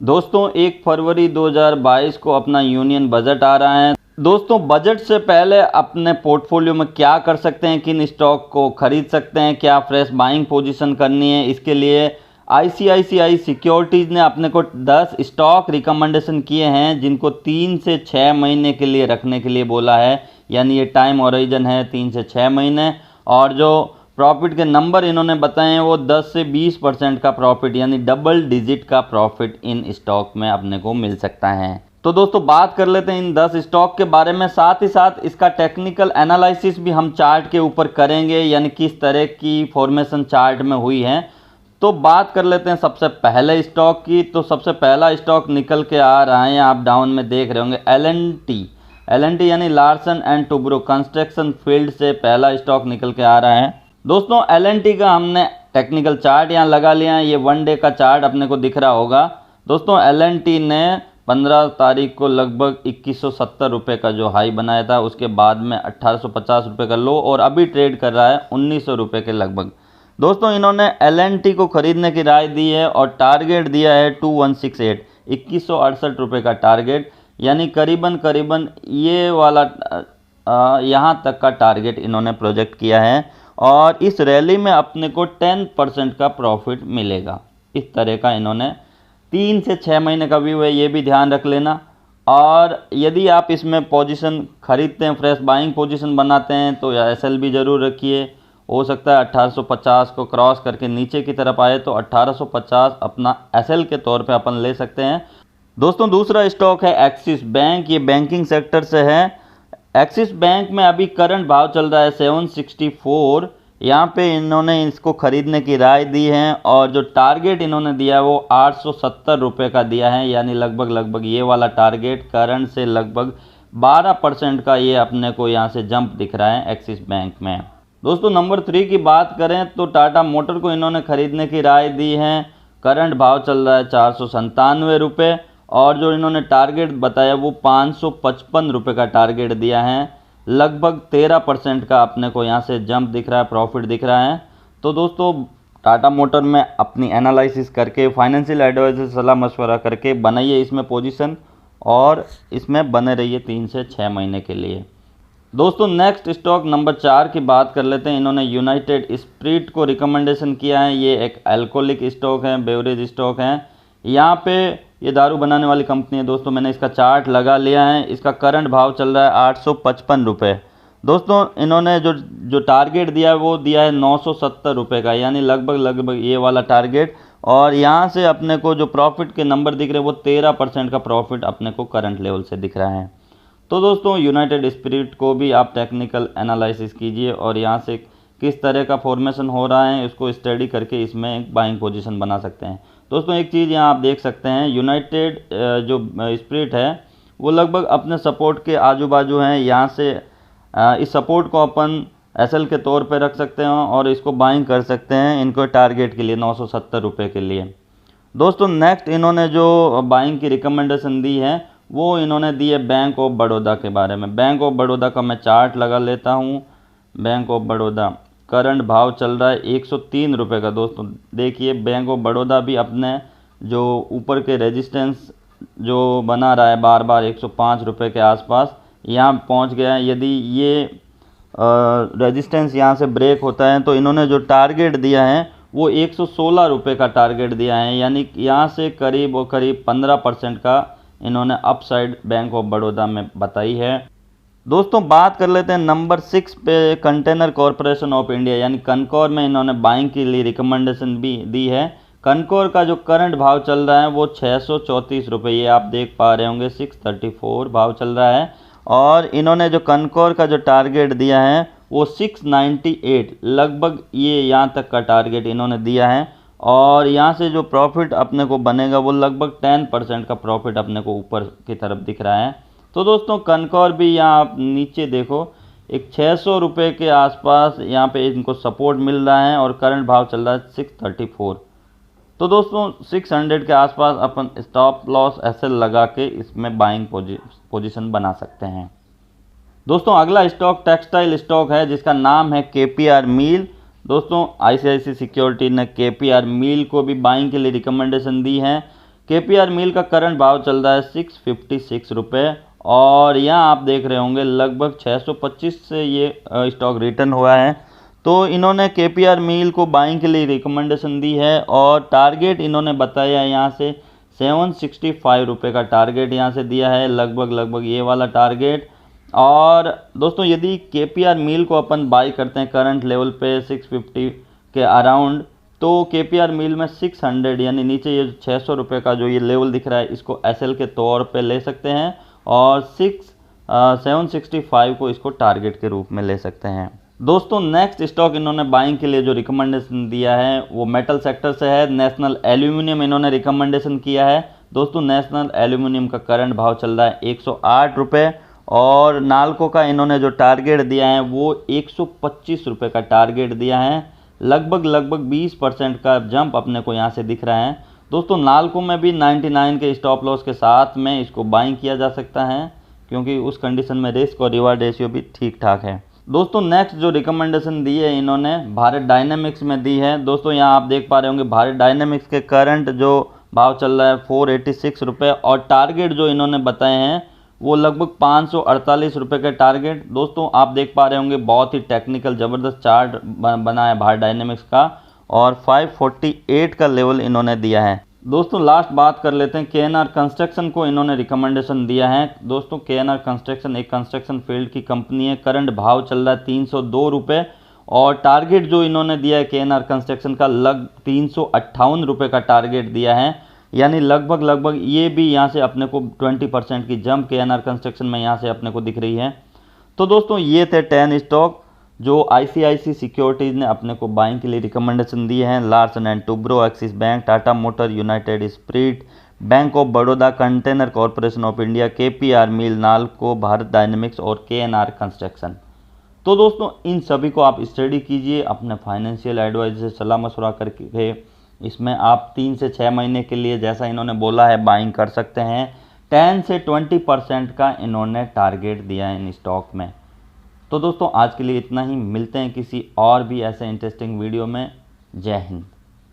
दोस्तों 1 फरवरी 2022 को अपना यूनियन बजट आ रहा है। दोस्तों बजट से पहले अपने पोर्टफोलियो में क्या कर सकते हैं, किन स्टॉक को खरीद सकते हैं, क्या फ्रेश बाइंग पोजीशन करनी है, इसके लिए आईसीआईसीआई सिक्योरिटीज़ ने अपने को 10 स्टॉक रिकमेंडेशन किए हैं जिनको 3 से 6 महीने के लिए रखने के लिए बोला है। यानी ये टाइम ओरिजिन है 3 से 6 महीने। और जो प्रॉफिट के नंबर इन्होंने बताए हैं वो 10 से 20% का प्रॉफिट यानी डबल डिजिट का प्रॉफिट इन स्टॉक में अपने को मिल सकता है। तो दोस्तों बात कर लेते हैं इन 10 स्टॉक के बारे में, साथ ही साथ इसका टेक्निकल एनालिसिस भी हम चार्ट के ऊपर करेंगे, यानी किस तरह की फॉर्मेशन चार्ट में हुई है। तो बात कर लेते हैं सबसे पहले स्टॉक की। तो सबसे पहला स्टॉक निकल के आ रहा है, आप डाउन में देख रहे होंगे, एल&टी यानी Larsen and Toubro construction field से पहला स्टॉक निकल के आ रहा है। दोस्तों एल&टी का हमने टेक्निकल चार्ट यहाँ लगा लिया है, ये 1 डे का चार्ट अपने को दिख रहा होगा। दोस्तों एल&टी ने 15 तारीख को लगभग 2170 रुपये का जो हाई बनाया था, उसके बाद में 1850 रुपये का लो, और अभी ट्रेड कर रहा है 1900 रुपये के लगभग। दोस्तों इन्होंने एल&टी को खरीदने की राय दी है और टारगेट दिया है 2168 2168 रुपये का टारगेट, यानी करीबन ये वाला यहाँ तक का टारगेट इन्होंने प्रोजेक्ट किया है। और इस रैली में अपने को 10% का प्रॉफिट मिलेगा। इस तरह का इन्होंने 3 से 6 महीने का व्यू है, ये भी ध्यान रख लेना। और यदि आप इसमें पोजीशन खरीदते हैं, फ्रेश बाइंग पोजीशन बनाते हैं, तो एसएल भी ज़रूर रखिए। हो सकता है 1850 को क्रॉस करके नीचे की तरफ आए तो 1850 अपना एसएल के तौर पे अपन ले सकते हैं। दोस्तों दूसरा स्टॉक है एक्सिस बैंक, ये बैंकिंग सेक्टर से है। एक्सिस बैंक में अभी करंट भाव चल रहा है 764, यहाँ पे इन्होंने इसको खरीदने की राय दी है और जो टारगेट इन्होंने दिया है वो 870 रुपये का दिया है, यानी लगभग ये वाला टारगेट करंट से लगभग 12% का ये अपने को यहाँ से जंप दिख रहा है एक्सिस बैंक में। दोस्तों नंबर 3 की बात करें तो टाटा मोटर को इन्होंने खरीदने की राय दी है। करंट भाव चल रहा है 497 रुपये और जो इन्होंने टारगेट बताया वो 555 रुपये का टारगेट दिया है। लगभग 13% का अपने को यहाँ से जंप दिख रहा है, प्रॉफिट दिख रहा है। तो दोस्तों टाटा मोटर में अपनी एनालिसिस करके, फाइनेंशियल एडवाइजर से सलाह मशवरा करके बनाइए इसमें पोजीशन और इसमें बने रहिए 3 से 6 महीने के लिए। दोस्तों नेक्स्ट स्टॉक नंबर 4 की बात कर लेते हैं। इन्होंने यूनाइटेड स्पिरिट को रिकमेंडेशन किया है। ये एक अल्कोहलिक स्टॉक है, बेवरेज स्टॉक है। यहाँ पे ये दारू बनाने वाली कंपनी है। दोस्तों मैंने इसका चार्ट लगा लिया है। इसका करंट भाव चल रहा है 855 रुपये। दोस्तों इन्होंने जो टारगेट दिया है वो दिया है 970 रुपये का, यानी लगभग ये वाला टारगेट। और यहाँ से अपने को जो प्रॉफिट के नंबर दिख रहे हैं वो 13% का प्रॉफिट अपने को करंट लेवल से दिख रहा है। तो दोस्तों यूनाइटेड स्पिरिट को भी आप टेक्निकल एनालिसिस कीजिए और यहाँ से किस तरह का फॉर्मेशन हो रहा है उसको स्टडी करके इसमें एक बाइंग पोजीशन बना सकते हैं। दोस्तों एक चीज़ यहाँ आप देख सकते हैं, यूनाइटेड जो स्पिरिट है वो लगभग अपने सपोर्ट के आजू बाजू हैं। यहाँ से इस सपोर्ट को अपन एसएल के तौर पे रख सकते हैं और इसको बाइंग कर सकते हैं इनको टारगेट के लिए 970 रुपये के लिए। दोस्तों नेक्स्ट इन्होंने जो बाइंग की रिकमेंडेशन दी है वो इन्होंने दी है बैंक ऑफ बड़ौदा के बारे में। बैंक ऑफ बड़ौदा का मैं चार्ट लगा लेता हूँ। बैंक ऑफ बड़ौदा करंट भाव चल रहा है 103 रुपये का। दोस्तों देखिए बैंक ऑफ बड़ौदा भी अपने जो ऊपर के रेजिस्टेंस जो बना रहा है बार 105 रुपये के आसपास यहाँ पहुँच गया है। यदि ये रेजिस्टेंस यहाँ से ब्रेक होता है तो इन्होंने जो टारगेट दिया है वो 116 रुपये का टारगेट दिया है, यानी यहाँ से करीब 15% का इन्होंने अपसाइड बैंक ऑफ बड़ौदा में बताई है। दोस्तों बात कर लेते हैं नंबर 6 पे, कंटेनर कॉरपोरेशन ऑफ इंडिया यानी कनकॉर में इन्होंने बाइंग के लिए रिकमेंडेशन भी दी है। कनकॉर का जो करंट भाव चल रहा है वो 634 रुपये, ये आप देख पा रहे होंगे 634 भाव चल रहा है। और इन्होंने जो कनकॉर का जो टारगेट दिया है वो 698, लगभग ये यहाँ तक का टारगेट इन्होंने दिया है। और यहाँ से जो प्रॉफिट अपने को बनेगा वो लगभग 10% का प्रॉफिट अपने को ऊपर की तरफ दिख रहा है। तो दोस्तों कनकॉर भी यहाँ आप नीचे देखो एक 600 रुपये के आसपास यहाँ पे इनको सपोर्ट मिल रहा है और करंट भाव चल रहा है 634। तो दोस्तों 600 के आसपास अपन स्टॉप लॉस एसएल लगा के इसमें बाइंग पोजीशन बना सकते हैं। दोस्तों अगला स्टॉक टेक्सटाइल स्टॉक है जिसका नाम है केपीआर मील। दोस्तों आईसीआईसीआई सिक्योरिटी ने केपीआर मील को भी बाइंग के लिए रिकमेंडेशन दी है। KPR मील का करंट भाव चल रहा है 656 रुपये और यहाँ आप देख रहे होंगे लगभग 625 से ये स्टॉक रिटर्न हुआ है। तो इन्होंने KPR मील को बाइंग के लिए रिकमेंडेशन दी है और टारगेट इन्होंने बताया है यहाँ से 765 रुपये का टारगेट यहाँ से दिया है, लगभग ये वाला टारगेट। और दोस्तों यदि KPR मील को अपन बाई करते हैं करंट लेवल पे 650 के अराउंड, तो KPR मील में 600 यानी नीचे ये 600 रुपये का जो ये लेवल दिख रहा है इसको SL के तौर पे ले सकते हैं और 765 को इसको टारगेट के रूप में ले सकते हैं। दोस्तों नेक्स्ट स्टॉक इन्होंने बाइंग के लिए जो रिकमेंडेशन दिया है वो मेटल सेक्टर से है। नेशनल एल्यूमिनियम इन्होंने रिकमेंडेशन किया है। दोस्तों नेशनल एल्यूमिनियम का करंट भाव चल रहा है 108 रुपये और नाल्को का इन्होंने जो टारगेट दिया है वो 125 रुपये का टारगेट दिया है। लगभग 20% का जंप अपने को यहाँ से दिख रहा है। दोस्तों नाल्को में भी 99 के स्टॉप लॉस के साथ में इसको बाइंग किया जा सकता है क्योंकि उस कंडीशन में रिस्क और रिवार्ड रेशियो भी ठीक ठाक है। दोस्तों नेक्स्ट जो रिकमेंडेशन दी है इन्होंने भारत डायनेमिक्स में दी है। दोस्तों यहाँ आप देख पा रहे होंगे भारत डायनेमिक्स के करंट जो भाव चल रहा है 486 रुपये और टारगेट जो इन्होंने बताए हैं वो लगभग 548 रुपये के टारगेट। दोस्तों आप देख पा रहे होंगे बहुत ही टेक्निकल ज़बरदस्त चार्ट बना है भारत डायनेमिक्स का और 548 का लेवल इन्होंने दिया है। दोस्तों लास्ट बात कर लेते हैं KNR कंस्ट्रक्शन को इन्होंने रिकमेंडेशन दिया है। दोस्तों KNR कंस्ट्रक्शन एक कंस्ट्रक्शन फील्ड की कंपनी है। करंट भाव चल रहा है 302 रुपये और टारगेट जो इन्होंने दिया है KNR कंस्ट्रक्शन का 358 रुपये का टारगेट दिया है, यानी लगभग ये भी यहाँ से अपने को 20% की जंप KNR कंस्ट्रक्शन में यहाँ से अपने को दिख रही है। तो दोस्तों ये थे 10 स्टॉक जो ICICI सिक्योरिटीज़ ने अपने को बाइंग के लिए रिकमेंडेशन दिए हैं। Larsen and Toubro, axis bank, Tata motor, united spirit, bank of Baroda, container corporation of India, KPR mill, Nalco, Bharat dynamics और KNR कंस्ट्रक्शन। तो दोस्तों इन सभी को आप स्टडी कीजिए, अपने फाइनेंशियल एडवाइजर से सलाह मशवरा करके इसमें आप 3 से 6 महीने के लिए जैसा इन्होंने बोला है बाइंग कर सकते हैं। 10 से 20% का इन्होंने टारगेट दिया है इन स्टॉक में। तो दोस्तों आज के लिए इतना ही, मिलते हैं किसी और भी ऐसे इंटरेस्टिंग वीडियो में। जय हिंद।